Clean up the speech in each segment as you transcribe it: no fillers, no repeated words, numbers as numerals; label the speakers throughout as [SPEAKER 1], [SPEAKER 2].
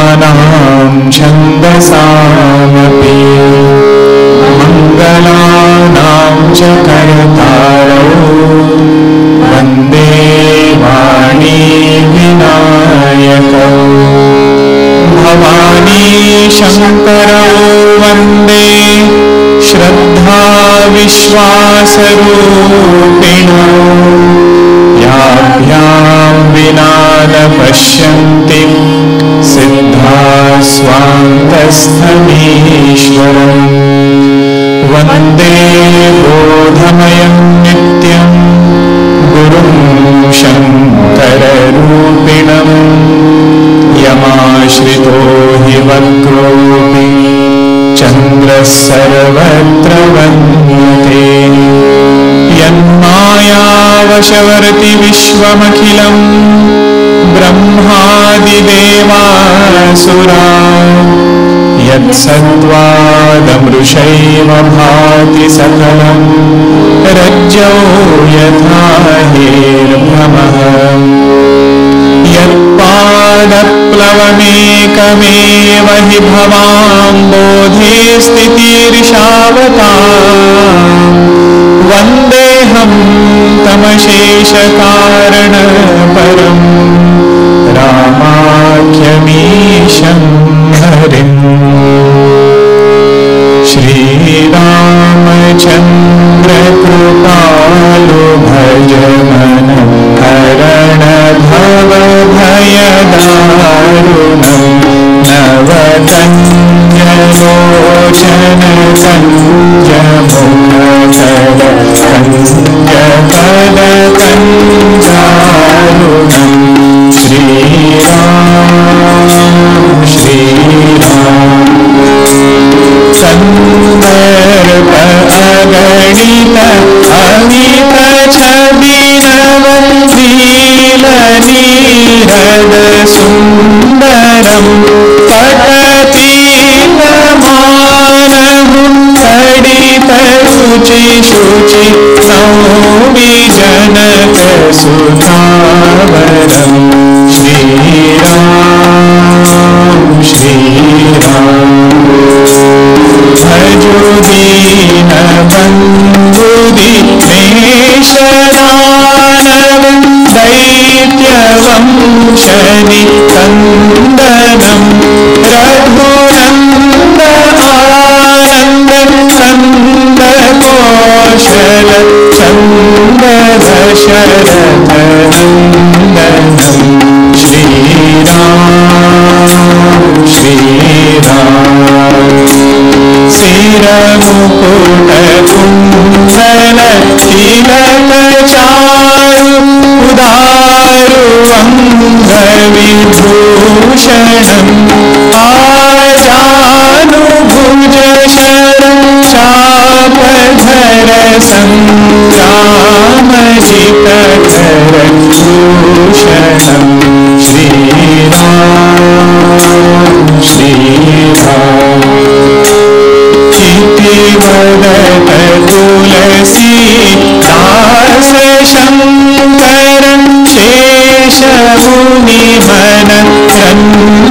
[SPEAKER 1] वेदानां छन्दसामपि मङ्गलानां च कर्तारौ वन्दे वाणी विनायकौ भवानी शङ्करौ वन्दे श्रद्धा विश्वासरूपिणौ याभ्यां विना न पश्यन्ति सिद्धा स्वान्तस्थमीश्वरम् वन्दे बोधमयं नित्यं गुरुं शङ्कररूपिणम् यमाश्रितो हि वक्रोऽपि चन्द्रः सर्वत्र वन्दते यन्मायावशवर्ति विश्वमखिलं ब्रह्मादिदेवासुरा यत्सत्त्वादमृषैव भाति सकलं रज्जौ यथा हेर्भ्रमः यत्पादप्लवमेकमेव हि भवाम्बोधे स्थितिर्षावताम् वन्देऽहं तमशेषकारणपरम् रामाख्यमीशं हरिम् श्रीरामचन्द्रकृपालु भजमन हरण भवभयदारुणं नवकञ्जलोचन कञ्जमुखकञ्जपदकञ्जारुणं श्रीराम सन्दर्भ अगणित अमित छबिनवनीलनीरद सुन्दरं पठतीतमानहुं कडितरुचि शुचि नौमि जनकसुधावरं श्रीराम भजो दीनबन्धुदिनेशदानवं दैत्यवंशनिकन्दनं रघुनन्दनानन्दकन्दकोशल चन्ददशरथनन्दनं श्रीराम शिरमुकुटकुण्डलतिलकचारु उदारुअङ्गविभूषणम् आजानुभुजशरं चापधर सङ्ग्रामजितकरभूषणं श्रीराम इति वदत तुलसीदास शङ्करं शेषमुनिमन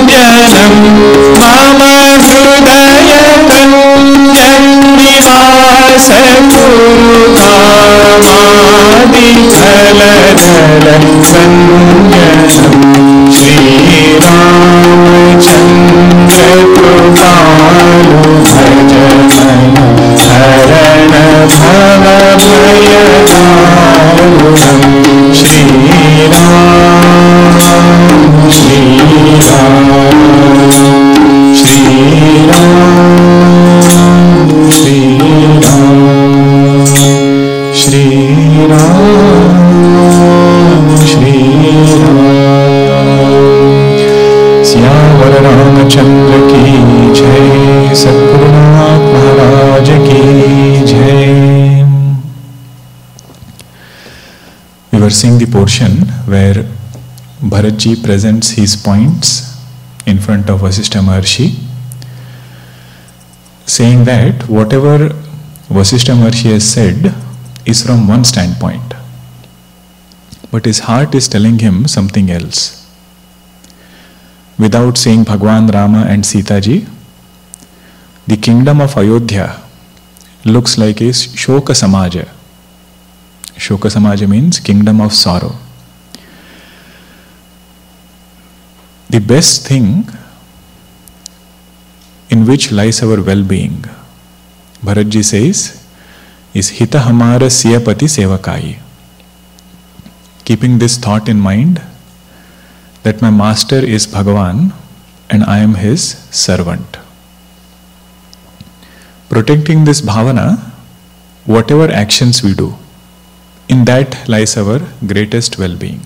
[SPEAKER 1] रञ्जनं मम हृदयकञ्जन्निवास कुरु कामादिफलदलसञ्जनं श्रीरामचन्द्रकृपालु भजमन हरण भवभयदारुणं सियावर रामचंद्र की जय। सद्गुरुनाथ महाराज की जय। We were seeing the portion where Bharatji presents his points in front of Vasishtha Maharshi, saying that whatever Vasishtha Maharshi has said is from one standpoint, but his heart is telling him something else. without saying Bhagwan Rama and Sita ji, the kingdom of Ayodhya looks like a Shoka Samaja. Shoka Samaja means kingdom of sorrow. The best thing in which lies our well-being, Bharatji says, is Hita Hamara Siyapati Sevakai. Keeping this thought in mind, that my master is Bhagavan and I am his servant. Protecting this bhavana, whatever actions we do, in that lies our greatest well-being.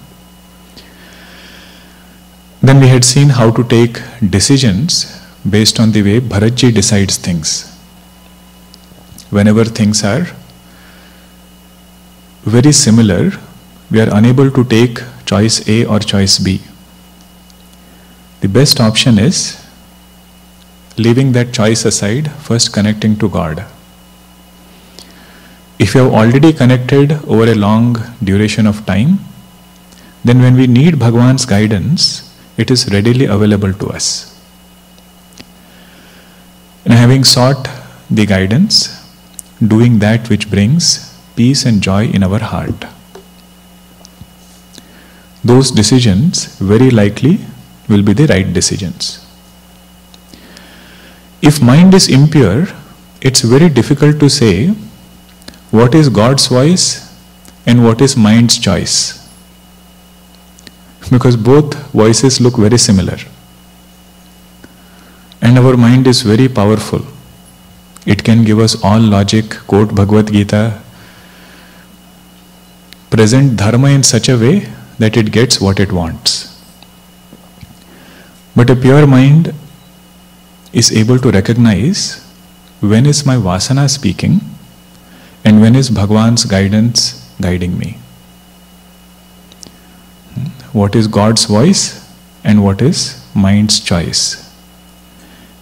[SPEAKER 1] Then we had seen how to take decisions based on the way Bharatji decides things. Whenever things are very similar, we are unable to take choice A or choice B. The best option is leaving that choice aside, first connecting to God. If you have already connected over a long duration of time, then when we need Bhagavan's guidance, it is readily available to us. And having sought the guidance, doing that which brings peace and joy in our heart, those decisions very likely will be the right decisions. If mind is impure, it's very difficult to say what is God's voice and what is mind's choice, because both voices look very similar. And our mind is very powerful. It can give us all logic, quote Bhagavad Gita, present dharma in such a way that it gets what it wants. But a pure mind is able to recognize when is my vasana speaking and when is Bhagavan's guidance guiding me. What is God's voice and what is mind's choice.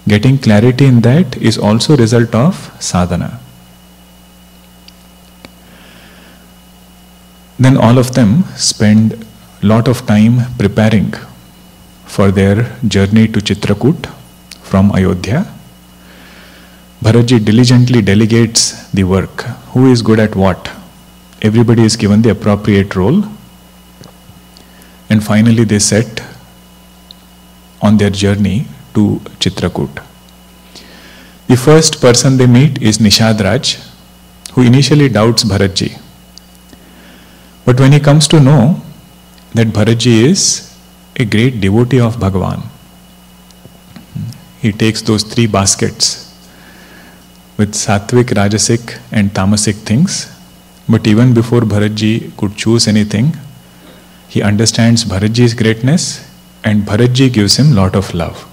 [SPEAKER 1] Getting clarity in that is also a result of sadhana. Then all of them spend a lot of time preparing for their journey to Chitrakoot from Ayodhya. Bharatji diligently delegates the work. Who is good at what? Everybody is given the appropriate role. And finally they set on their journey to Chitrakoot. The first person they meet is Nishadraj, who initially doubts Bharatji. But when he comes to know that Bharatji is a great devotee of Bhagavan, he takes those 3 baskets with sattvic, rajasic and tamasic things. But even before Bharatji could choose anything, he understands Bharatji's greatness and Bharatji gives him lot of love.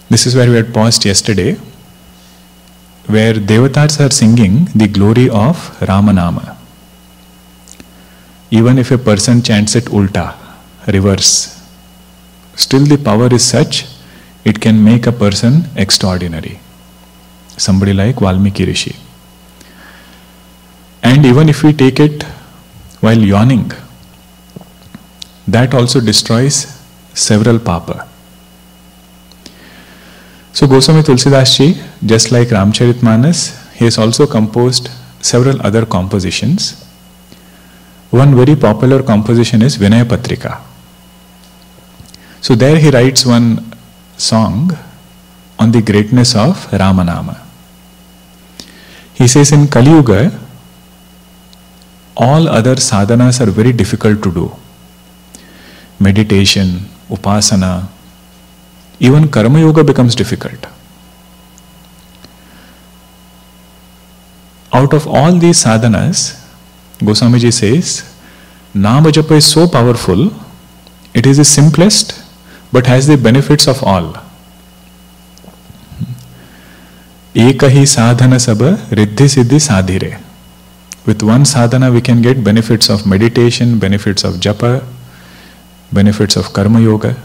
[SPEAKER 1] This is where we had paused yesterday, where Devatas are singing the glory of Ramanama. Even if a person chants it ulta, reverse, still the power is such, it can make a person extraordinary. Somebody like Valmiki Rishi. And even if we take it while yawning, that also destroys several papa. So Goswami Tulsidas Ji, just like Ramcharitmanas, he has also composed several other compositions. One very popular composition is Vinaya Patrika. So there he writes one song on the greatness of Ramanama. He says in Kali Yuga, all other sadhanas are very difficult to do. Meditation, upasana, even karma yoga becomes difficult. Out of all these sadhanas, Goswamiji says, Nama Japa is so powerful, it is the simplest but has the benefits of all. Ekahi sadhana saba riddhi siddhi sadhire. With one sadhana we can get benefits of meditation, benefits of japa, benefits of karma yoga.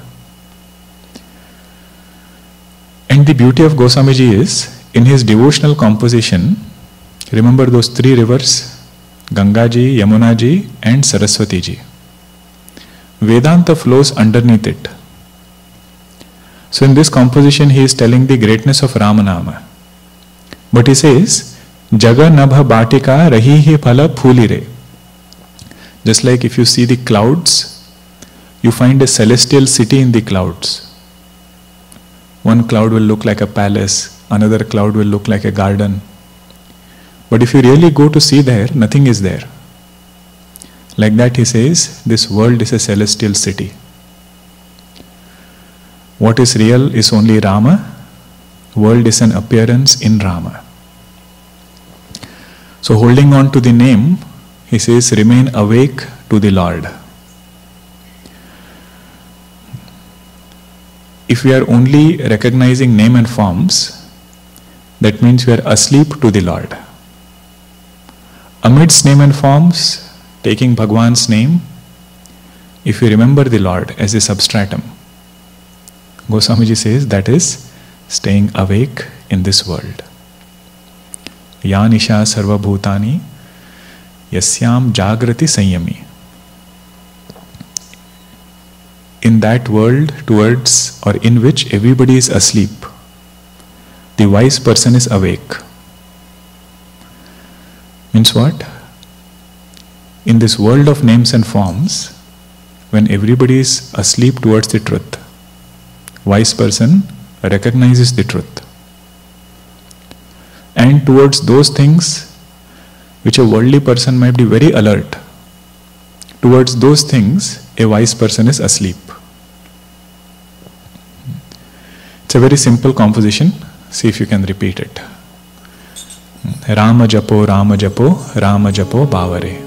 [SPEAKER 1] And the beauty of Goswamiji is, in his devotional composition, remember those 3 rivers, Ganga ji, Yamuna ji and Saraswati ji. Vedanta flows underneath it. So in this composition he is telling the greatness of Ramanama. But he says, Jaga Nabha Batika Rahi Hi Phala Phulire. Just like if you see the clouds, you find a celestial city in the clouds. One cloud will look like a palace, another cloud will look like a garden. But if you really go to see there, nothing is there. Like that he says, this world is a celestial city. What is real is only Rama. World is an appearance in Rama. So holding on to the name, he says, remain awake to the Lord. If we are only recognizing name and forms, that means we are asleep to the Lord. Amidst name and forms, taking Bhagwan's name, if we remember the Lord as a substratum, Goswamiji says that is staying awake in this world. Ya nisha sarva bhutani yasyam jagrati sanyami. In that world towards or in which everybody is asleep, the wise person is awake. Means what? In this world of names and forms, when everybody is asleep towards the truth, wise person recognizes the truth. And towards those things which a worldly person might be very alert, towards those things a wise person is asleep. It's a very simple composition. See if you can repeat it. Rama japo, Rama japo, Rama japo bhavare.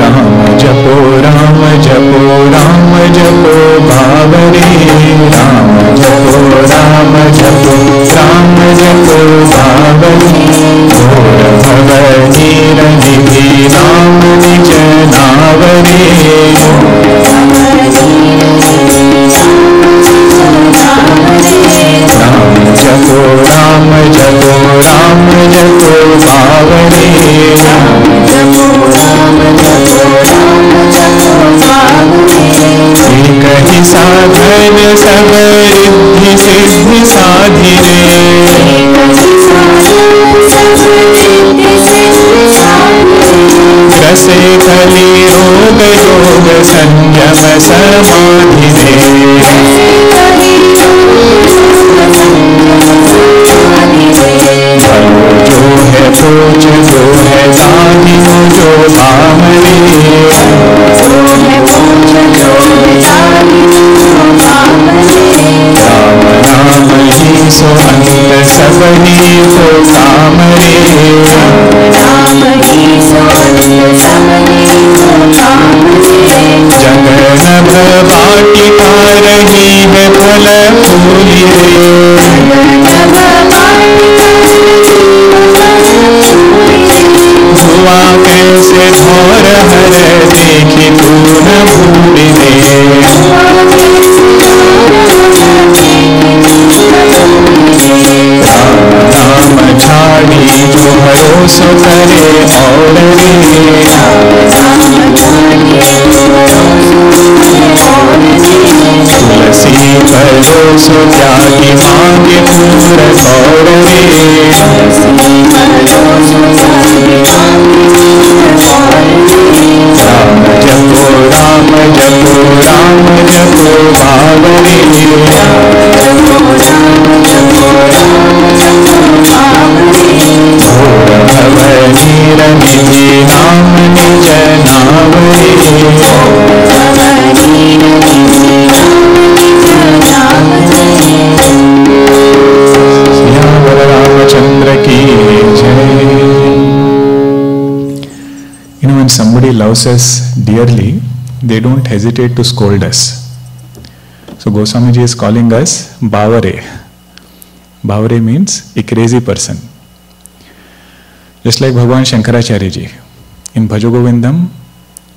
[SPEAKER 1] Rama japo, Rama japo, Rama japo bhavare. Rama japo, Rama japo, Rama japo bhavare. Bhavani ranidhi Ram nij navare. Ram japo, Ram japo, Ram japo bhavare. एक ही साधन सब रिद्धि सिद्धि साधिरे. रसे कली रोग योग संयम समाधि जो है पूज जो है दानी जो भामरे. राम नाम ही सो अंत सबनी को कामरे. जगन वाटिका रही है फल फूली हुआ कैसे धौर हर देखी तून भूमि राम छाड़ी जो भरोसा करे और तुलसी भरोसा त्यागी मांगे पूर गौरवे. राम जपो राम जपो राम जपो भावरे. भवनी रनिधि नाम निज नावरे. सियावर रामचंद्र की जय. You know, when somebody loves us dearly, they don't hesitate to scold us. So Goswamiji is calling us Bhavare. Bhavare means a crazy person. Just like Bhagavan Shankaracharya ji. In Bhajo Govindam,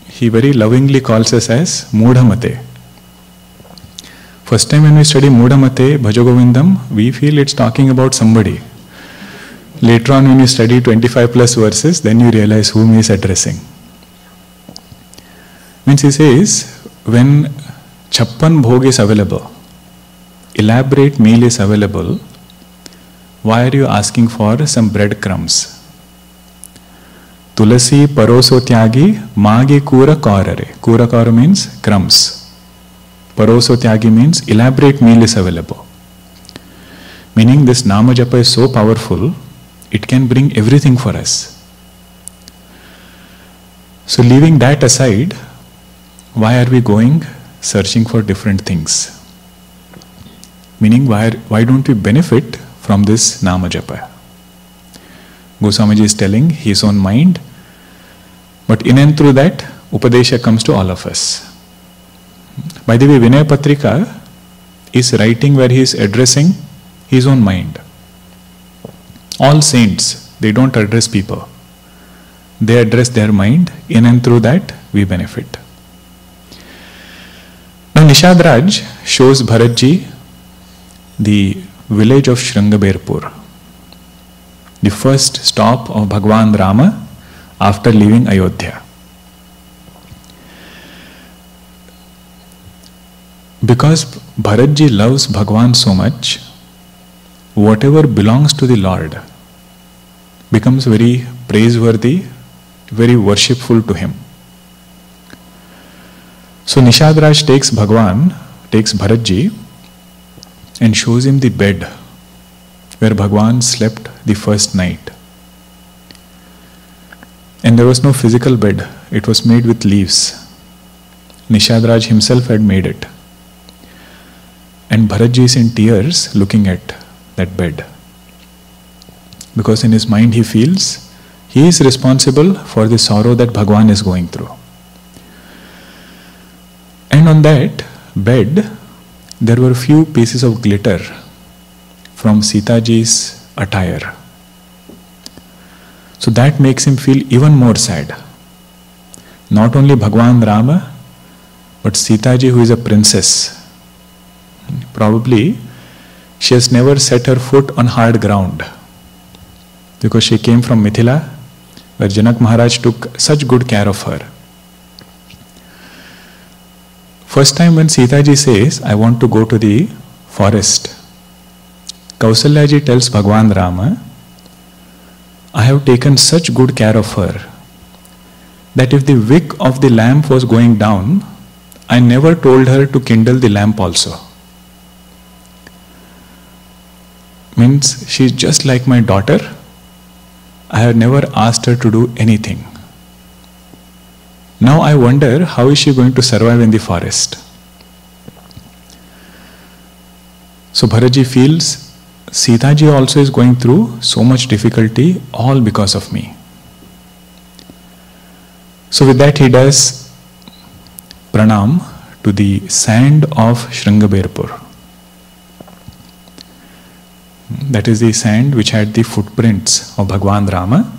[SPEAKER 1] he very lovingly calls us as Mudhamate. First time when we study Mudhamate, Bhajo Govindam, we feel it's talking about somebody. Later on, when you study 25 plus verses, then you realize whom he is addressing. Means he says, when Chappan Bhog is available, elaborate meal is available, why are you asking for some breadcrumbs? Tulasi paroso tyagi mage kura kaurare. Kura kaura means crumbs. Paroso tyagi means elaborate meal is available. Meaning this Nama Japa is so powerful, it can bring everything for us. So leaving that aside, why are we going searching for different things? Meaning why don't we benefit from this Nama Japa? Goswamiji is telling his own mind, but in and through that, Upadesha comes to all of us. By the way, Vinaya Patrika is writing where he is addressing his own mind. All saints, they don't address people. They address their mind. In and through that, we benefit. Now Nishad Raj shows Bharatji the village of Shringaberpur, the first stop of Bhagwan Rama after leaving Ayodhya. Because Bharatji loves Bhagwan so much, whatever belongs to the Lord becomes very praiseworthy, very worshipful to him. So Nishad Raj takes Bharatji and shows him the bed where Bhagwan slept the first night. And there was no physical bed, it was made with leaves. Nishad Raj himself had made it. And Bharatji is in tears looking at that bed. Because in his mind he feels he is responsible for the sorrow that Bhagwan is going through. And on that bed, there were few pieces of glitter from Sitaji's attire. So that makes him feel even more sad. Not only Bhagwan Rama, but Sitaji, who is a princess. Probably she has never set her foot on hard ground, because she came from Mithila, where Janak Maharaj took such good care of her. First time when Sitaji says, I want to go to the forest, Kausalyaji tells Bhagwan Rama, I have taken such good care of her that if the wick of the lamp was going down, I never told her to kindle the lamp also. Means she is just like my daughter. I have never asked her to do anything. Now I wonder how is she going to survive in the forest. So Bharatji feels Sitaji also is going through so much difficulty, all because of me. So with that he does pranam to the sand of Shringaberpur. That is the sand which had the footprints of Bhagwan Rama,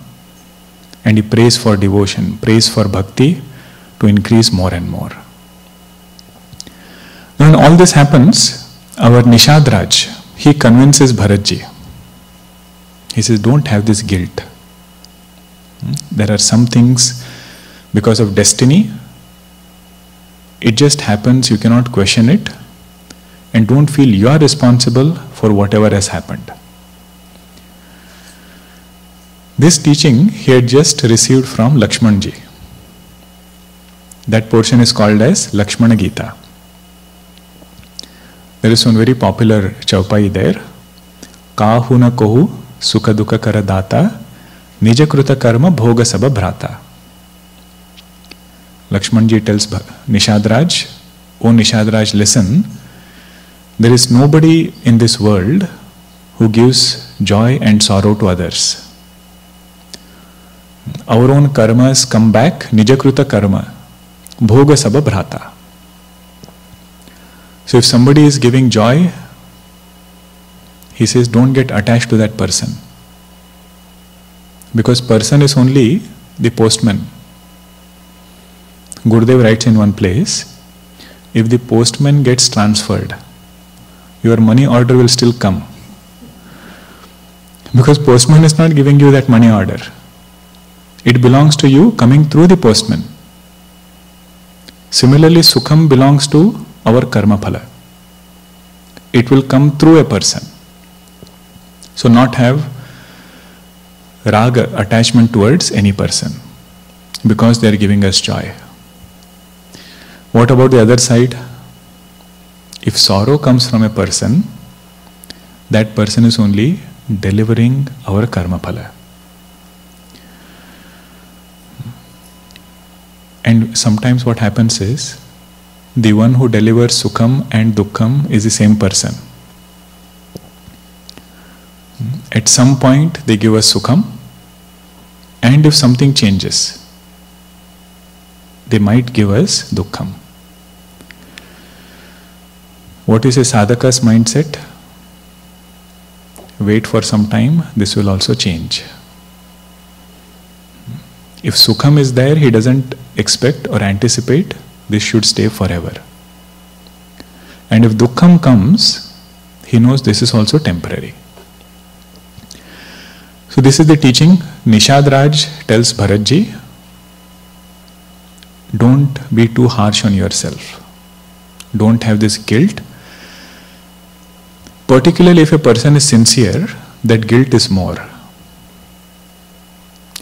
[SPEAKER 1] and he prays for devotion, prays for bhakti to increase more and more. When all this happens, our Nishad Raj, he convinces Bharatji. He says, don't have this guilt. There are some things because of destiny. It just happens, you cannot question it. And don't feel you are responsible for whatever has happened. This teaching he had just received from Lakshmanji. That portion is called as Lakshmana Gita. There is one very popular chaupai there. Kahu na kohu sukha dukha kara data nijakruta karma bhoga sabha bhrata. Lakshmanji tells Nishad Raj, O Nishad Raj, listen, there is nobody in this world who gives joy and sorrow to others. Our own karmas come back, nijakruta karma, bhoga sabha bhrata. So if somebody is giving joy, he says don't get attached to that person. Because person is only the postman. Gurudev writes in one place, if the postman gets transferred, your money order will still come. Because postman is not giving you that money order. It belongs to you coming through the postman. Similarly, Sukham belongs to our karma phala. It will come through a person. So not have raga, attachment towards any person, because they are giving us joy. What about the other side? If sorrow comes from a person, that person is only delivering our karma phala. And sometimes what happens is, the one who delivers Sukham and Dukkham is the same person. At some point they give us Sukham, and if something changes, they might give us Dukkham. What is a sadhaka's mindset? Wait for some time, this will also change. If Sukham is there, he doesn't expect or anticipate this should stay forever. And if Dukkham comes, he knows this is also temporary. So this is the teaching. Nishad Raj tells Bharatji, don't be too harsh on yourself. Don't have this guilt. Particularly if a person is sincere, that guilt is more.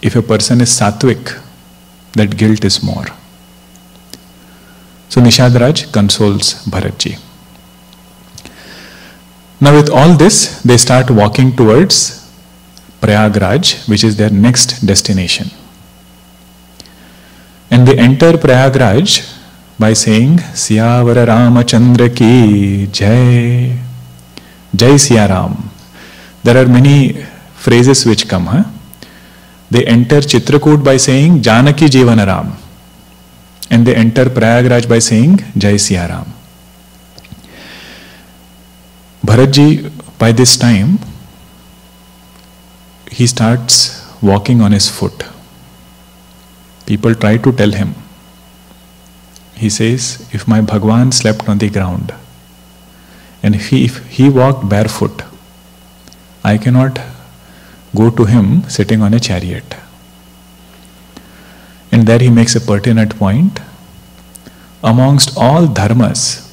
[SPEAKER 1] If a person is sattvic, that guilt is more. So Nishad Raj consoles Bharatji. Now with all this, they start walking towards Prayagraj, which is their next destination. And they enter Prayagraj by saying, Siyavara Ramachandra ki Jai. Jai Siya Ram. There are many phrases which come. They enter Chitrakoot by saying, Janaki Jivana Ram. And they enter Prayagraj by saying, Jai Siya Ram. Bharatji, by this time, he starts walking on his foot. People try to tell him. He says, if my Bhagwan slept on the ground, and if he walked barefoot, I cannot go to him sitting on a chariot. And there he makes a pertinent point. Amongst all dharmas,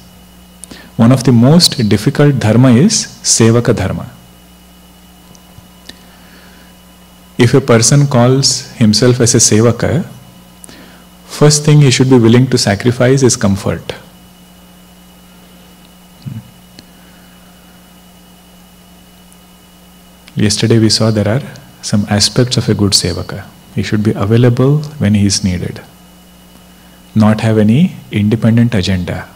[SPEAKER 1] one of the most difficult dharma is Sevaka dharma. If a person calls himself as a Sevaka, first thing he should be willing to sacrifice is comfort. Yesterday we saw there are some aspects of a good Sevaka. He should be available when he is needed. Not have any independent agenda.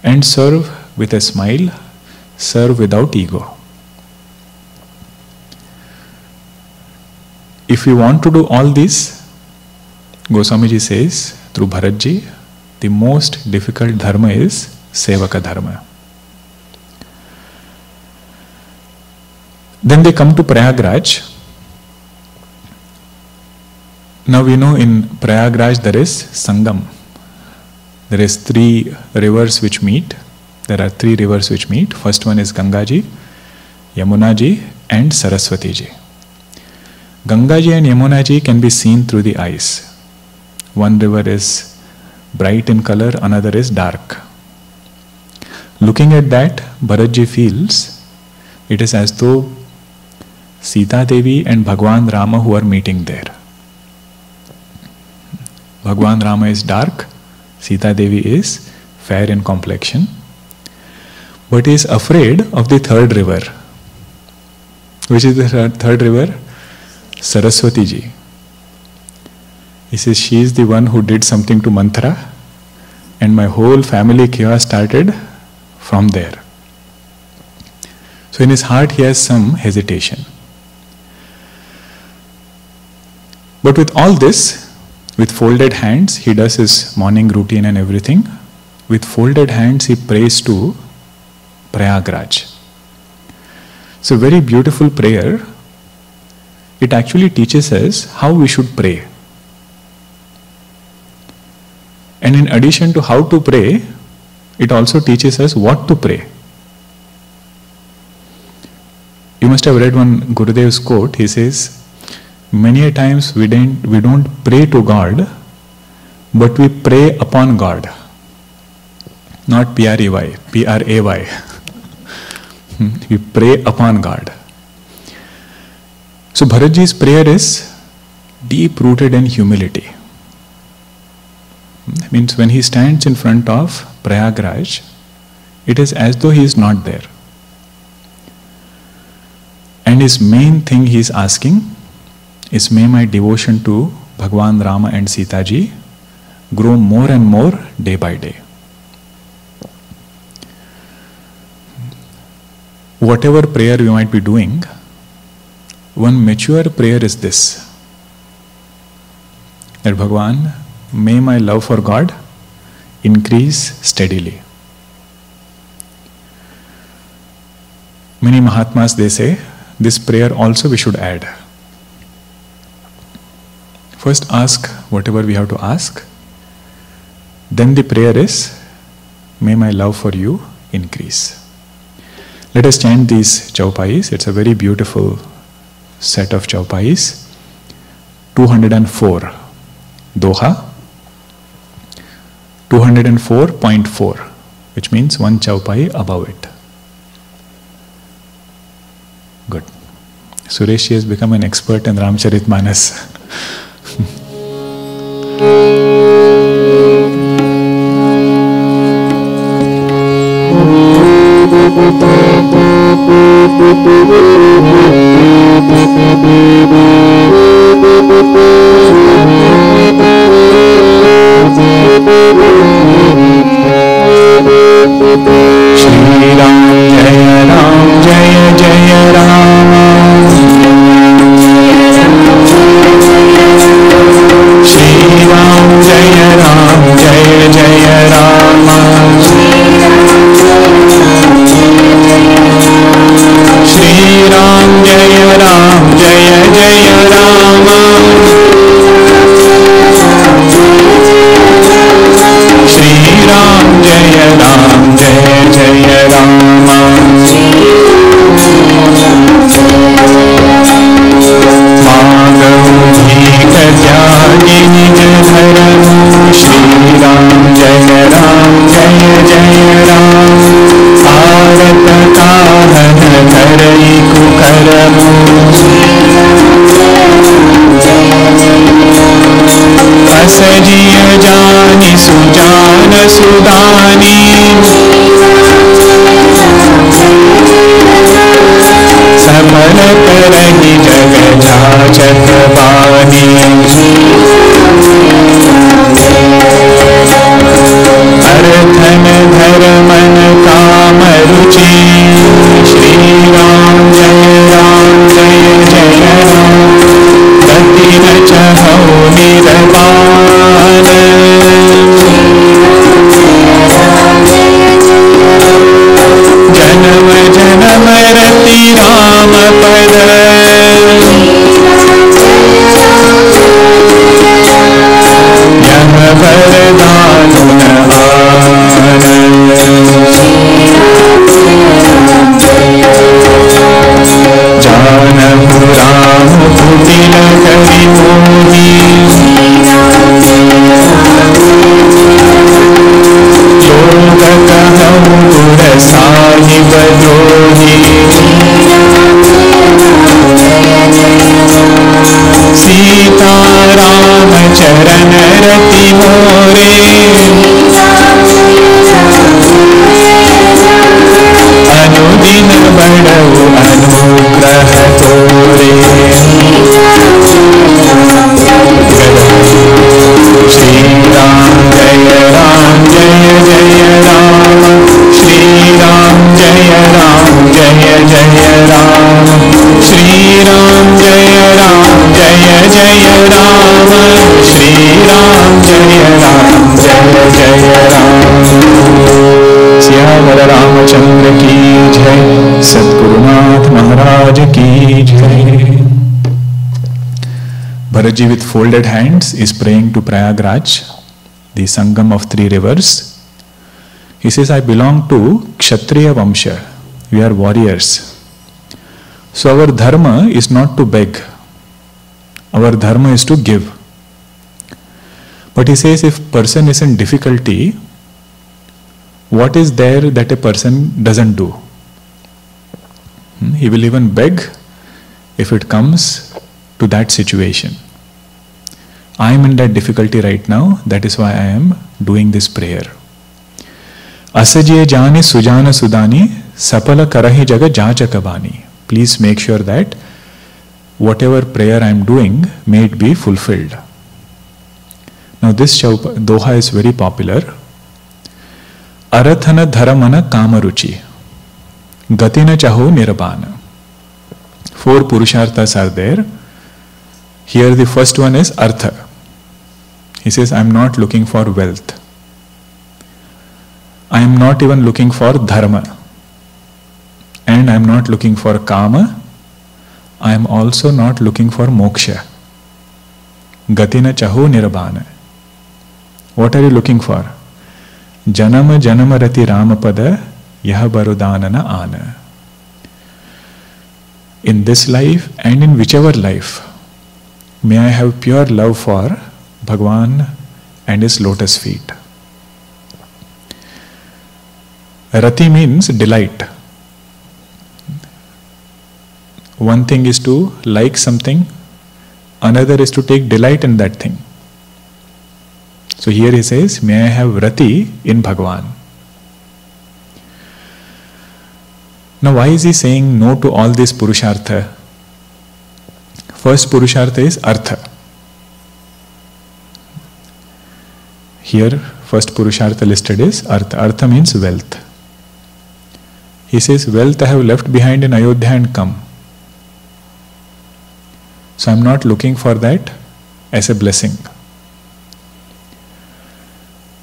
[SPEAKER 1] And serve with a smile, serve without ego. If we want to do all this, Goswamiji says, through Bharatji, the most difficult dharma is Sevaka dharma. Then they come to Prayagraj. Now we know in Prayagraj there is Sangam. There is 3 rivers which meet. There are 3 rivers which meet. First one is Gangaji, Yamunaji and Saraswatiji. Gangaji and Yamunaji can be seen through the eyes. One river is bright in color, another is dark. Looking at that, Bharatji feels it is as though Sita Devi and Bhagwan Rama who are meeting there. Bhagwan Rama is dark, Sita Devi is fair in complexion, but he is afraid of the third river. Which is the third river? Saraswati ji. He says, she is the one who did something to Manthara, and my whole family chaos started from there. So in his heart he has some hesitation. But with all this, with folded hands, he does his morning routine and everything. With folded hands, he prays to Prayagraj. So very beautiful prayer. It actually teaches us how we should pray. And in addition to how to pray, it also teaches us what to pray. You must have read one Gurudev's quote. He says, many a times we don't pray to God, but we pray upon God. Not P-R-E-Y, P-R-A-Y. We pray upon God. So Bharatji's prayer is deep rooted in humility. That means when he stands in front of Prayagraj, it is as though he is not there. And his main thing he is asking is, may my devotion to Bhagwan Rama and Sita ji grow more and more day by day. Whatever prayer we might be doing, one mature prayer is this, that Bhagwan, may my love for God increase steadily. Many Mahatmas, they say, this prayer also we should add. First ask whatever we have to ask. Then the prayer is, may my love for you increase. Let us chant these chaupais. It's a very beautiful set of chaupais. 204 Doha, 204.4, which means one chaupai above it. Good. Suresh has become an expert in Ramcharitmanas. Shri Ram Jaya Jaya Ram Shri Ram Jaya Jaya Ram Shri Ram Jaya Jaya Ram Shri Ram Jaya Jaya Ram Madhavi Katyagi Nij Dharam Shri Ram Jaya Jaya Ram Bharat Kahan Karai Kukaramu Asajiya Jani Sujana Sudani Sapal Karahi Jaga Jachak Bani Arthan Dharman Kam Ruchi Shri Ram Jaya Jaya Ram Gati na Chahau Nirvan Janam Janam Rati Ram Pada Yah Vardhan Janam Ram Kutila Kari Moni Yoga Kahau Pura Sahib Drohi Sita Ram Charan Rati More Anudin Badau Anugrah Tore Shri Ram Jaya Jaya Ram Shri Ram Jaya Jaya Ram Shri Ram Jaya Jaya Ram Shri Ram Jaya Jaya Ram Siyavara Ramachandra ki jai Sadgurunath Maharaj ki jai. Bharatji with folded hands is praying to Prayagraj, the Sangam of three rivers. He says, I belong to Kshatriya Vamsha. We are warriors. So our dharma is not to beg. Our dharma is to give. But he says if person is in difficulty, what is there that a person doesn't do? He will even beg if it comes to that situation. I am in that difficulty right now, that is why I am doing this prayer. Asajiye jani sujana sudani sapala karahi jaga jachaka bani. Please make sure that whatever prayer I am doing may it be fulfilled. Now this doha is very popular. Arathana dharamana kamaruchi gatina chaho nirabana. 4 purusharthas are there. Here the first one is artha. He says, I am not looking for wealth. I am not even looking for dharma. And I am not looking for kama. I am also not looking for moksha. Gatina chaho nirabana. What are you looking for? Janama janama rati ramapada yaha barudanana ana. In this life and in whichever life, may I have pure love for Bhagwan and his lotus feet. Rati means delight. One thing is to like something, another is to take delight in that thing. So here he says, may I have rati in Bhagwan. Now why is he saying no to all this purushartha? First purushartha is artha. Here first purushartha listed is artha. Artha means wealth. He says, wealth I have left behind in Ayodhya and come. So I am not looking for that as a blessing.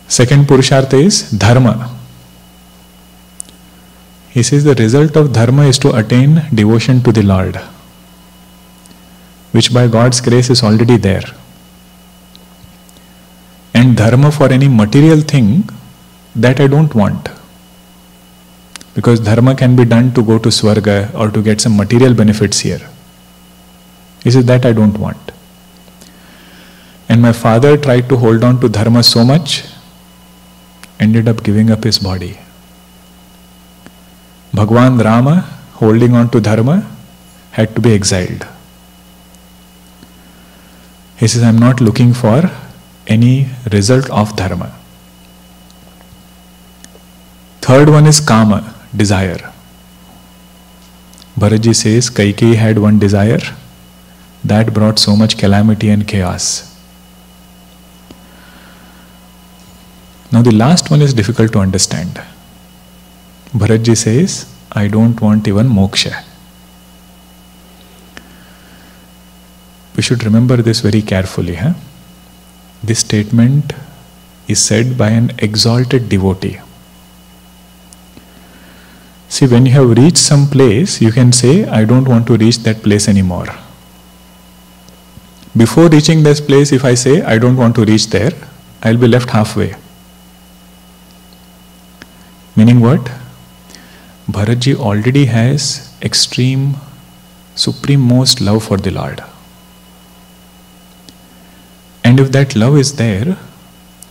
[SPEAKER 1] Second purushartha is dharma. He says the result of dharma is to attain devotion to the Lord, which by God's grace is already there. And dharma for any material thing, that I don't want. Because dharma can be done to go to Swarga or to get some material benefits here. He says that I don't want. And my father tried to hold on to dharma so much, ended up giving up his body. Bhagwan Rama, holding on to dharma, had to be exiled. He says, I am not looking for any result of dharma. Third one is kama, desire. Bharatji says, Kaikeyi had one desire that brought so much calamity and chaos. Now the last one is difficult to understand. Bharatji says, I don't want even moksha. We should remember this very carefully. This statement is said by an exalted devotee. See, when you have reached some place, you can say, I don't want to reach that place anymore. Before reaching this place, if I say, I don't want to reach there, I will be left halfway. Meaning what? Bharatji already has extreme, supreme most love for the Lord. And if that love is there,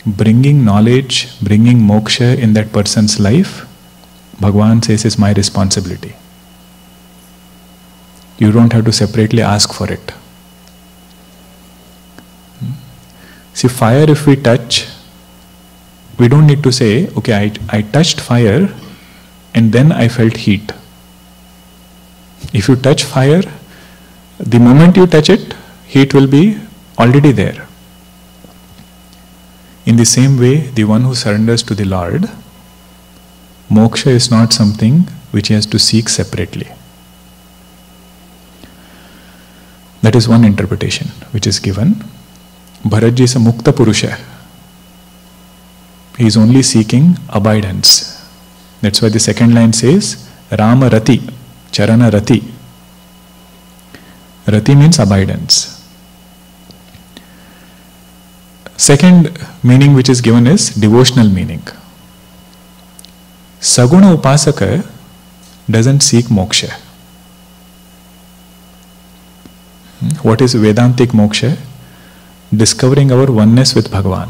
[SPEAKER 1] bringing knowledge, bringing moksha in that person's life, Bhagwan says is my responsibility. You don't have to separately ask for it. See, fire if we touch, we don't need to say, okay, I touched fire and then I felt heat. If you touch fire, the moment you touch it, heat will be already there. In the same way, the one who surrenders to the Lord, moksha is not something which he has to seek separately. That is one interpretation which is given. Bharatji is a mukta purusha. He is only seeking abidance. That's why the second line says, Rama Rati, Charana Rati. Rati means abidance. Second meaning which is given is devotional meaning. Saguna Upasaka doesn't seek moksha. What is Vedantic moksha? Discovering our oneness with Bhagavan.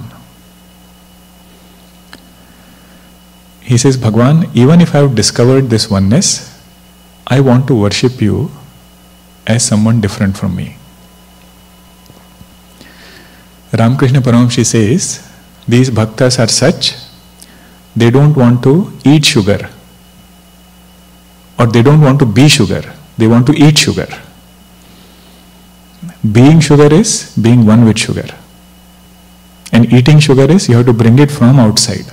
[SPEAKER 1] He says, Bhagavan, even if I have discovered this oneness, I want to worship you as someone different from me. Ramakrishna Paramhamsa says, these bhaktas are such, they don't want to eat sugar, or they don't want to be sugar, they want to eat sugar. Being sugar is being one with sugar. And eating sugar is you have to bring it from outside.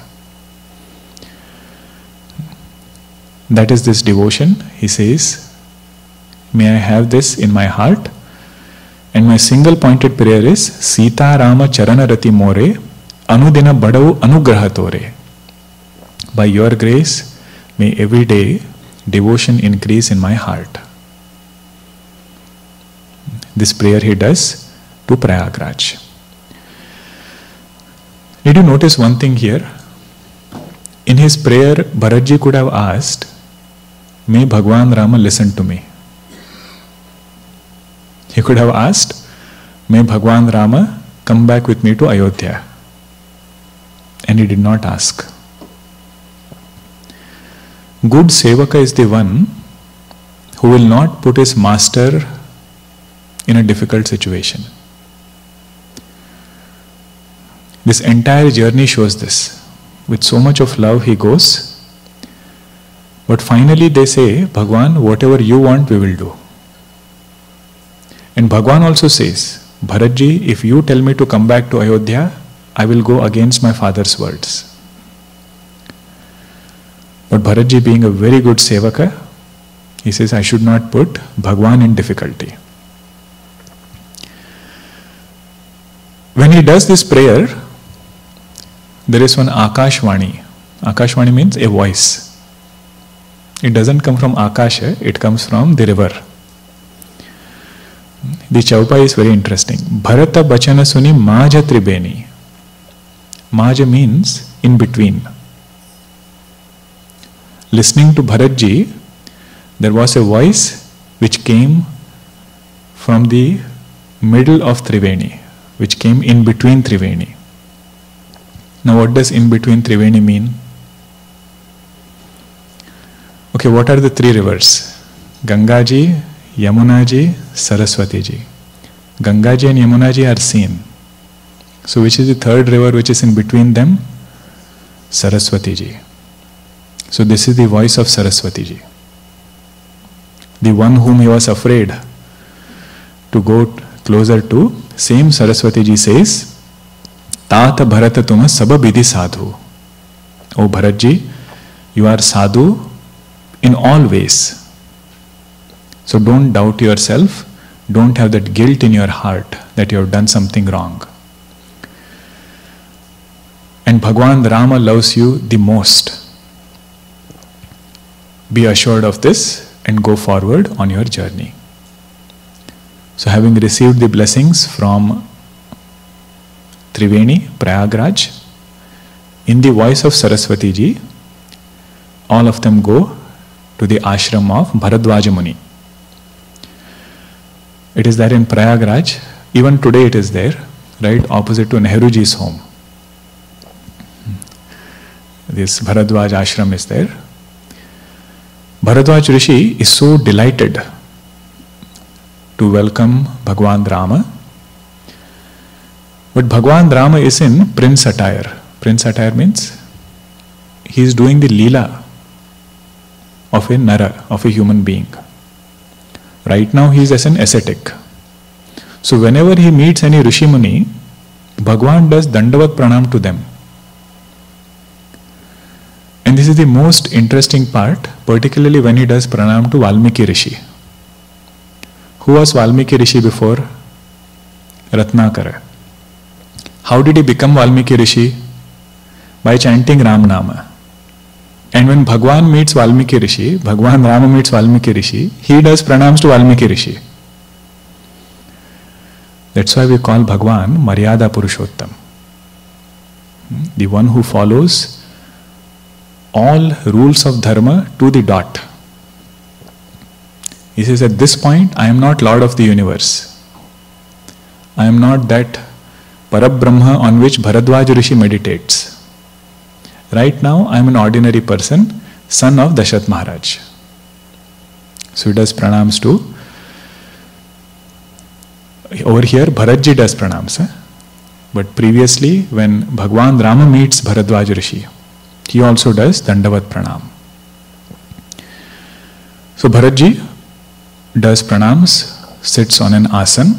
[SPEAKER 1] That is this devotion. He says, may I have this in my heart. And my single pointed prayer is, Sita Rama Charana Rati More, Anudina Badavu Anugraha Tore. By your grace, may every day devotion increase in my heart. This prayer he does to Prayagraj. Did you notice one thing here? In his prayer, Bharatji could have asked, may Bhagwan Rama listen to me. He could have asked, may Bhagwan Rama come back with me to Ayodhya. And he did not ask. Good sevaka is the one who will not put his master in a difficult situation. This entire journey shows this. With so much of love he goes, but finally they say, Bhagwan, whatever you want we will do. And Bhagwan also says, Bharatji, if you tell me to come back to Ayodhya, I will go against my father's words. But Bharatji, being a very good sevaka, he says, I should not put Bhagwan in difficulty. When he does this prayer, there is one Akashvani. Akashvani means a voice. It doesn't come from Akasha, it comes from the river. The Chaupa is very interesting. Bharata Bachana Suni Maja Tribeni. Maja means in between. Listening to Bharatji, there was a voice which came from the middle of Triveni, which came in between Triveni. Now what does in between Triveni mean? Okay, what are the three rivers? Gangaji, Yamunaji, Saraswatiji. Gangaji and Yamunaji are seen. So which is the third river which is in between them? Saraswatiji. So this is the voice of Saraswatiji. The one whom he was afraid to go closer to, same Saraswatiji says, Tata Bharata Tuma Saba Vidhi Sadhu. O Bharatji, you are sadhu in all ways. So don't doubt yourself, don't have that guilt in your heart that you have done something wrong. And Bhagwan Rama loves you the most. Be assured of this and go forward on your journey. So having received the blessings from Triveni, Prayagraj, in the voice of Saraswati ji, all of them go to the ashram of Bharadwaja Muni. It is there in Prayagraj, even today it is there, right opposite to Nehruji's home. This Bharadwaj ashram is there. Bharadwaj Rishi is so delighted to welcome Bhagwan Rama. But Bhagwan Rama is in prince attire. Prince attire means he is doing the leela of a nara, of a human being. Right now he is as an ascetic. So whenever he meets any Rishi Muni, Bhagwan does Dandavat Pranam to them. And this is the most interesting part, particularly when he does Pranam to Valmiki Rishi. Who was Valmiki Rishi before? Ratnakara. How did he become Valmiki Rishi? By chanting Ram Nama. And when Bhagwan meets Valmiki Rishi, Bhagwan Rama meets Valmiki Rishi, he does pranams to Valmiki Rishi. That's why we call Bhagwan Maryada Purushottam. The one who follows all rules of dharma to the dot. He says, at this point, I am not Lord of the universe. I am not that Parabrahma on which Bharadwaj Rishi meditates. Right now, I am an ordinary person, son of Dasharatha Maharaj. So he does pranams to. Over here, Bharatji does pranams. But previously, when Bhagwan Rama meets Bharadwaj Rishi, he also does Dandavat Pranam. So Bharatji does pranams, sits on an asan,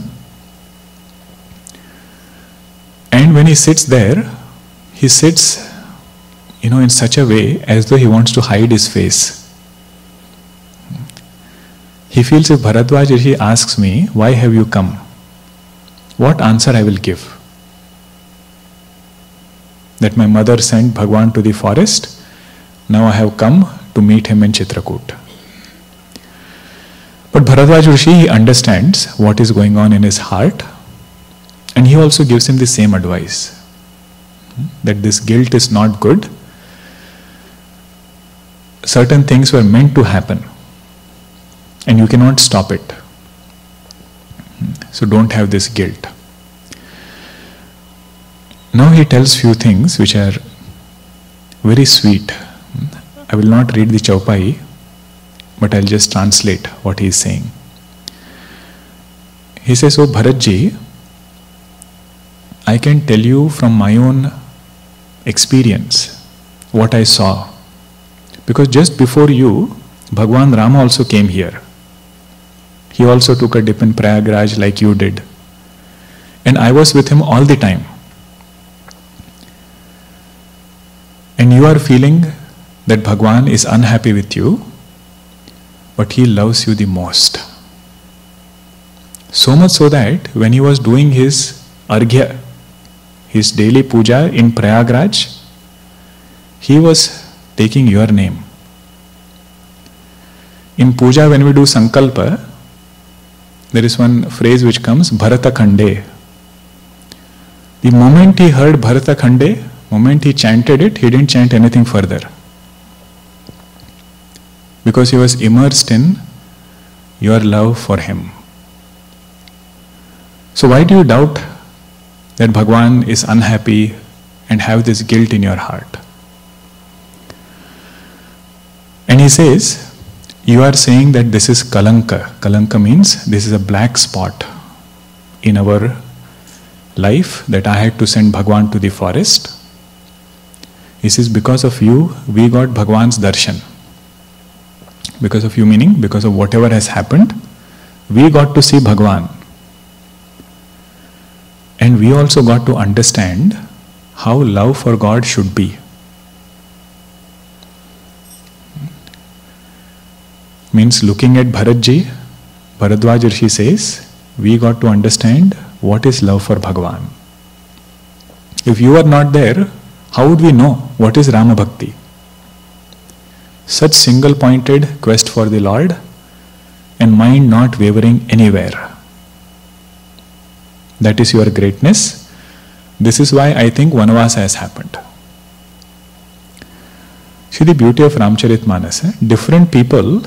[SPEAKER 1] and when he sits there, he sits, in such a way as though he wants to hide his face. He feels if Bharadwaj Rishi asks me, why have you come? What answer I will give? That my mother sent Bhagwan to the forest, now I have come to meet him in Chitrakoot. But Bharadwaj Rishi, he understands what is going on in his heart, and he also gives him the same advice, that this guilt is not good. Certain things were meant to happen, and you cannot stop it. So don't have this guilt. Now he tells few things which are very sweet. I will not read the Chaupai, but I'll just translate what he is saying. He says, "Oh Bharatji, I can tell you from my own experience what I saw. Because just before you, Bhagwan Rama also came here. He also took a dip in Prayagraj like you did. And I was with him all the time. And you are feeling that Bhagwan is unhappy with you, but he loves you the most. So much so that when he was doing his arghya, his daily puja in Prayagraj, he was taking your name. In puja, when we do sankalpa, there is one phrase which comes, Bharata Khande. The moment he heard Bharata Khande, moment he chanted it, he didn't chant anything further. Because he was immersed in your love for him. So why do you doubt that Bhagwan is unhappy and have this guilt in your heart? And he says, you are saying that this is kalanka. Kalanka means this is a black spot in our life, that I had to send Bhagwan to the forest. He says, because of you, we got Bhagwan's darshan. Because of you meaning, because of whatever has happened, we got to see Bhagwan. And we also got to understand how love for God should be. Means looking at Bharatji, Bharadwaj Rishi says, we got to understand what is love for Bhagwan. If you are not there, how would we know what is Rama Bhakti? Such single-pointed quest for the Lord and mind not wavering anywhere. That is your greatness. This is why I think Vanavasa has happened. See the beauty of Ramcharitmanas. Different people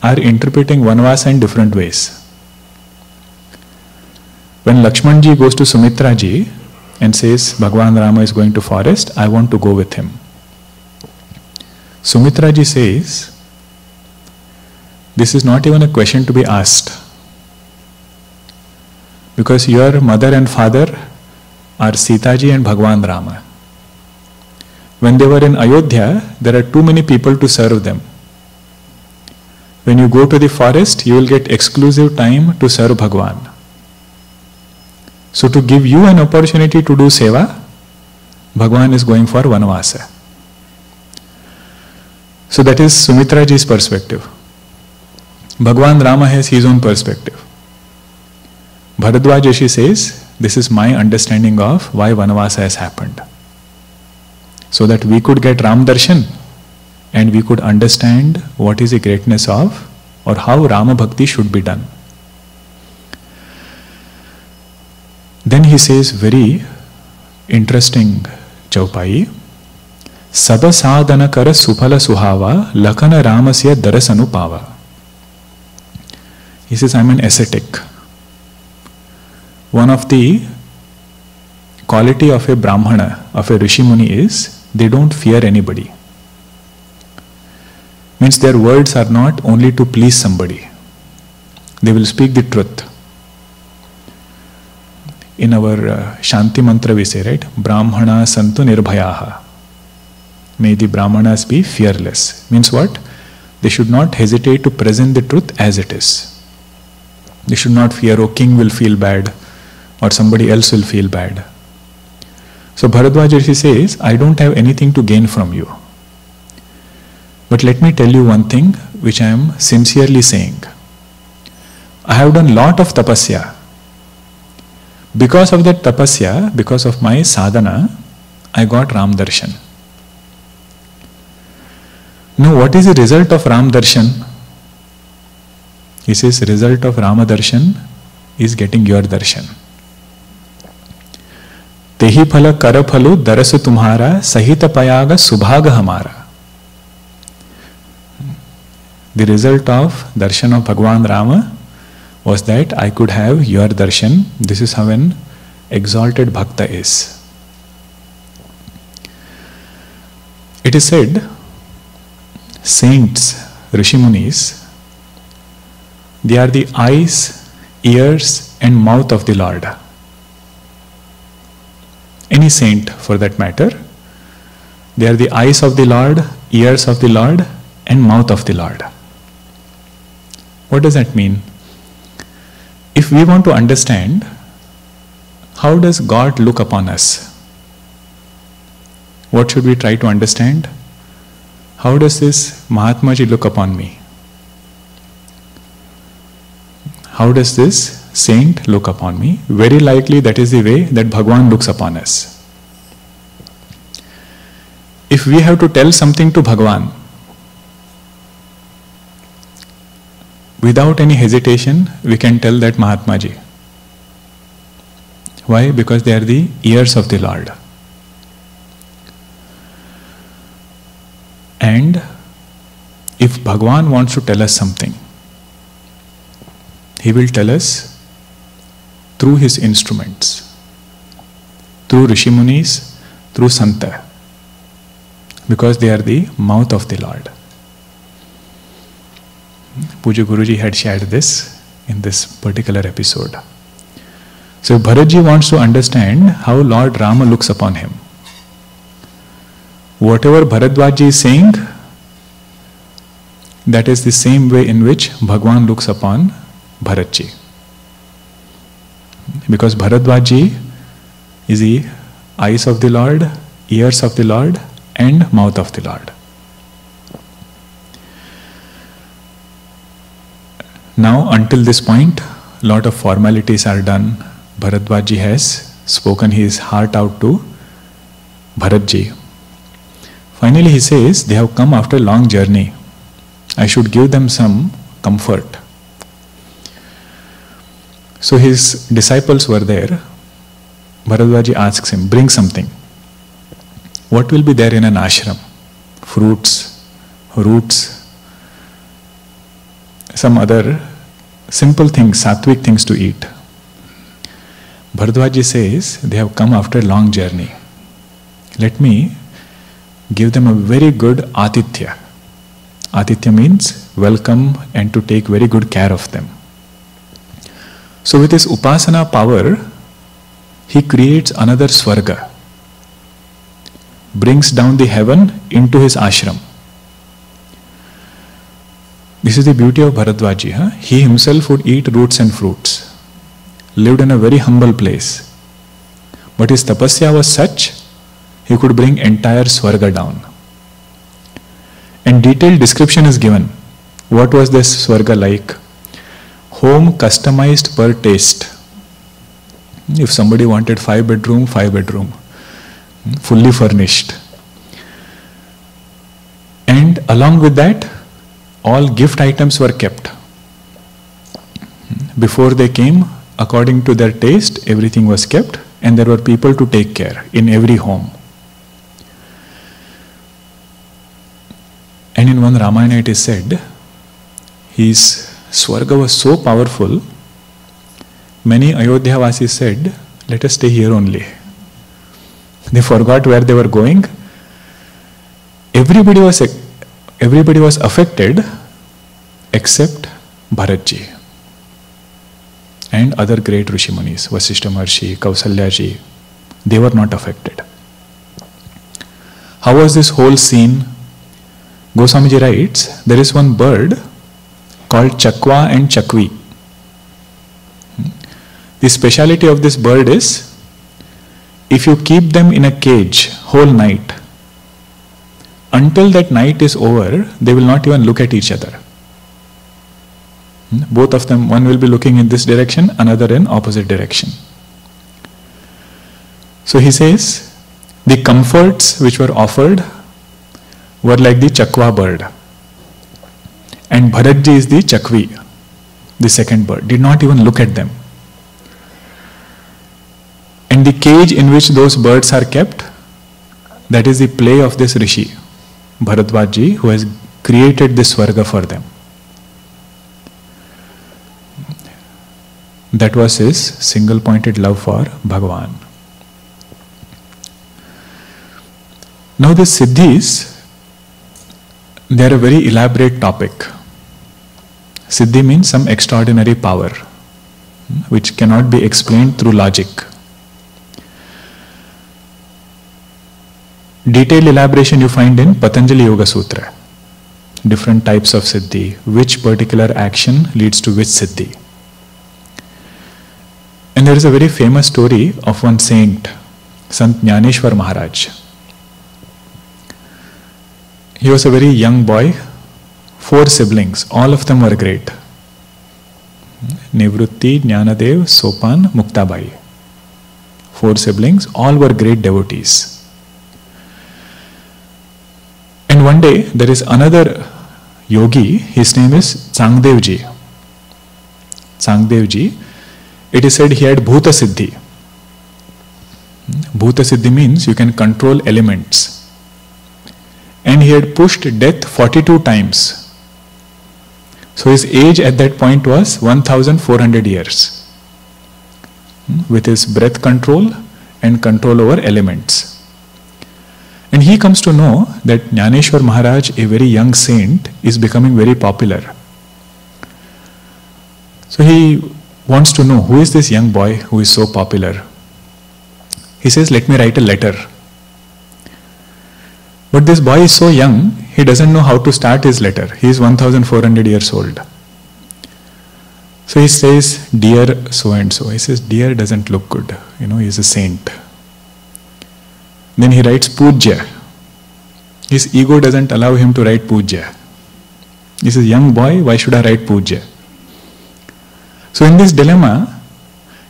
[SPEAKER 1] are interpreting Vanavasa in different ways. When Lakshmanji goes to Sumitraji and says, Bhagwan Rama is going to forest, I want to go with him. Sumitraji says, this is not even a question to be asked. Because your mother and father are Sitaji and Bhagwan Rama. When they were in Ayodhya, there are too many people to serve them. When you go to the forest, you will get exclusive time to serve Bhagwan. So to give you an opportunity to do seva, Bhagwan is going for Vanavasa. So that is Sumitraji's perspective. Bhagwan Rama has his own perspective. Bharadwaj Rishi says, this is my understanding of why Vanavasa has happened. So that we could get Ram Darshan and we could understand what is the greatness of or how Rama Bhakti should be done. Then he says very interesting Chaupai, Saba sadhana kara suphala suhava lakana ramasya darasanupava. He says, I'm an ascetic. one of the quality of a Brahmana, of a Rishi Muni is they don't fear anybody. Means their words are not only to please somebody. They will speak the truth. In our Shanti mantra we say, right? Brahmana santu nirbhayaha. May the Brahmanas be fearless. Means what? They should not hesitate to present the truth as it is. They should not fear, oh, king will feel bad or somebody else will feel bad. So Bharadwaja Rishi says, I don't have anything to gain from you. But let me tell you one thing which I am sincerely saying. I have done lot of tapasya. Because of that tapasya, because of my sadhana, I got Ram Darshan. Now what is the result of Ram Darshan? He says, result of Rama Darshan is getting your darshan. Tehi phala kar phalu darasu tumhara sahita payaga subhaga hamara. The result of darshan of Bhagwan Rama was that I could have your darshan. This is how an exalted bhakta is. It is said, saints, Rishimunis, they are the eyes, ears and mouth of the Lord. Any saint for that matter, they are the eyes of the Lord, ears of the Lord and mouth of the Lord. What does that mean? If we want to understand how does God look upon us, what should we try to understand? How does this Mahatma Ji look upon me? How does this saint look upon me? Very likely that is the way that Bhagwan looks upon us. If we have to tell something to Bhagwan, without any hesitation, we can tell that Mahatma Ji. Why? Because they are the ears of the Lord. And if Bhagwan wants to tell us something, he will tell us through his instruments, through Rishimunis, through Santa, because they are the mouth of the Lord. Puja Guruji had shared this in this particular episode. So Bharatji wants to understand how Lord Rama looks upon him. Whatever Bharadwaji is saying, that is the same way in which Bhagwan looks upon Bharatji. Because Bharadwaji is the eyes of the Lord, ears of the Lord and mouth of the Lord. Now until this point, lot of formalities are done. Bharadwaji has spoken his heart out to Bharatji. Finally he says, they have come after a long journey. I should give them some comfort. So his disciples were there. Bharadwaji asks him, bring something. What will be there in an ashram? Fruits, roots, some other simple things, sattvic things to eat. Bharadwaji says, they have come after a long journey. Let me give them a very good atithya. Atithya means welcome and to take very good care of them. So with his upasana power, he creates another swarga, brings down the heaven into his ashram. This is the beauty of Bharadwaji. Huh? He himself would eat roots and fruits, lived in a very humble place. But his tapasya was such, he could bring entire swarga down. And detailed description is given. What was this swarga like? Home customized per taste. If somebody wanted 5-bedroom, 5-bedroom, fully furnished. And along with that, all gift items were kept. Before they came, according to their taste, everything was kept, and there were people to take care in every home. And in one Ramayana it is said, his swarga was so powerful many Ayodhya-vasis said, let us stay here only. They forgot where they were going. Everybody was affected except Bharatji and other great Rishi-munis, Vasishtha Maharshi, Kausalyaji. They were not affected. How was this whole scene? Goswamiji writes, there is one bird called Chakwa and Chakvi. The speciality of this bird is, if you keep them in a cage whole night, until that night is over, they will not even look at each other. Both of them, one will be looking in this direction, another in opposite direction. So he says, the comforts which were offered were like the Chakwa bird. And Bharatji is the Chakvi, the second bird, did not even look at them. And the cage in which those birds are kept, that is the play of this Rishi, Bharadwaji, who has created this Swarga for them. That was his single-pointed love for Bhagavan. Now these Siddhis, they are a very elaborate topic. Siddhi means some extraordinary power, which cannot be explained through logic. Detailed elaboration you find in Patanjali Yoga Sutra. Different types of Siddhi, which particular action leads to which Siddhi. And there is a very famous story of one saint, Sant Jnaneshwar Maharaj. He was a very young boy, 4 siblings, all of them were great. Nivrutti, Jnanadev, Sopan, Muktabai. 4 siblings, all were great devotees. And one day, there is another yogi, his name is Tsangdevji. Tsangdevji, it is said he had Bhuta Siddhi. Bhuta Siddhi means you can control elements. And he had pushed death 42 times. So his age at that point was 1400 years. With his breath control and control over elements. And he comes to know that Jnaneshwar Maharaj, a very young saint, is becoming very popular. So he wants to know, who is this young boy who is so popular? He says, let me write a letter. But this boy is so young, he doesn't know how to start his letter. He is 1400 years old. So he says, dear so-and-so. He says, dear doesn't look good. He is a saint. Then he writes Pujya. His ego doesn't allow him to write Pujya. He says, young boy, why should I write Pujya? So in this dilemma,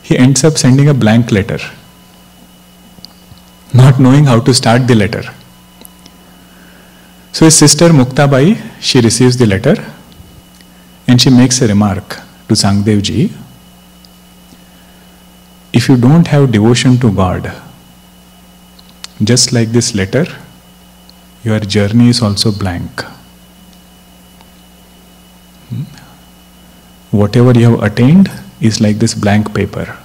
[SPEAKER 1] he ends up sending a blank letter, not knowing how to start the letter. So his sister Muktabai, she receives the letter and she makes a remark to Tsangdevji, if you don't have devotion to God, just like this letter, your journey is also blank. Whatever you have attained is like this blank paper.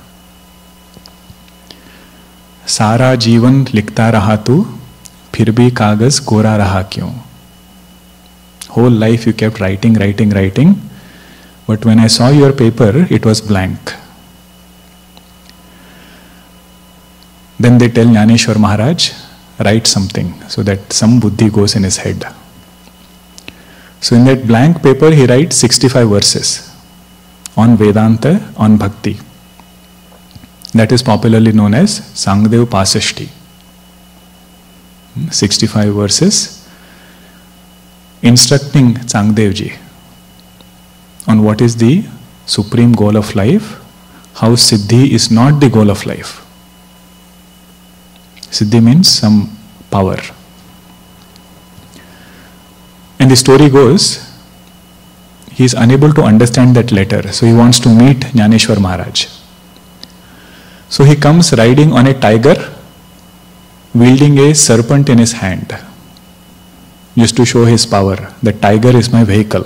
[SPEAKER 1] सारा जीवन लिखता रहा तू, फिर भी कागज कोरा रहा क्यों? Whole life you kept writing, but when I saw your paper, it was blank. Then they tell Jnaneshwar Maharaj, write something so that some buddhi goes in his head. So in that blank paper, he writes 65 verses on Vedanta, on Bhakti. That is popularly known as Sangdev Pasashti. 65 verses instructing Tsangdevji on what is the supreme goal of life, how Siddhi is not the goal of life. Siddhi means some power. And the story goes, he is unable to understand that letter, so he wants to meet Jnaneshwar Maharaj. So he comes riding on a tiger, wielding a serpent in his hand, just to show his power. The tiger is my vehicle.